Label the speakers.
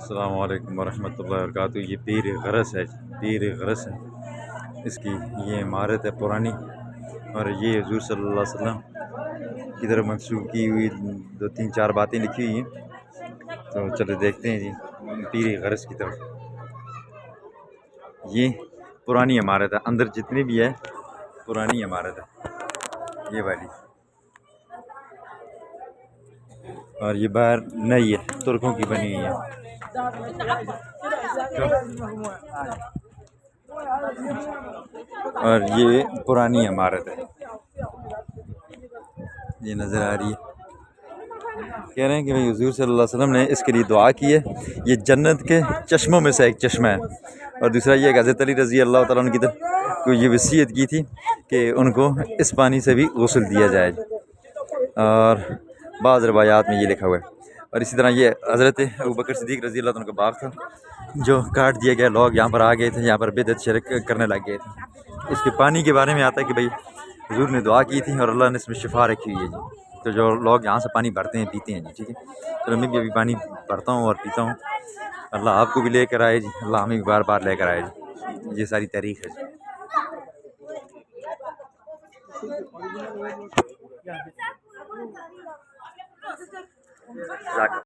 Speaker 1: अस्सलामु अलैकुम वरहमतुल्लाहि वबरकातुहू। ये पीर गरस है, पीर गरस है इसकी ये इमारत है पुरानी, और ये हुज़ूर सल्लल्लाहु अलैहि वसल्लम की तरफ मंसूब की हुई दो तीन चार बातें लिखी हुई हैं। तो चलो देखते हैं जी पीर गरस की तरफ। ये पुरानी इमारत है, अंदर जितनी भी है पुरानी इमारत है ये वाली, और ये बाहर नई है, तुर्कों की बनी हुई है। और ये पुरानी इमारत है, ये नज़र आ रही है। कह रहे हैं कि भाई हुज़ूर सल्लल्लाहु अलैहि वसल्लम ने इसके लिए दुआ की है। ये जन्नत के चश्मों में से एक चश्मा है। और दूसरा ये हज़रत अली रज़ी अल्लाह तआला अन्हु की तरफ को ये वसीयत की थी कि उनको इस पानी से भी गुस्ल दिया जाए, और बाज़ रवायात में ये लिखा हुआ है। और इसी तरह ये हज़रत अबू बकर सिद्दीक़ रज़ी अल्लाह तआला का बाग था, जो काट दिया गया। लोग यहाँ पर आ गए थे, यहाँ पर बिदअत शिरक करने लग गए थे। इसके पानी के बारे में आता है कि भाई हुज़ूर ने दुआ की थी और अल्लाह ने इसमें शिफा रखी हुई है जी। तो जो लोग यहाँ से पानी भरते हैं पीते हैं जी, ठीक है। चलो मैं भी अभी पानी भरता हूँ और पीता हूँ। अल्लाह आपको भी लेकर आए जी, अल्लाह हमें भी बार बार लेकर आए जी। ये सारी तारीख है जी।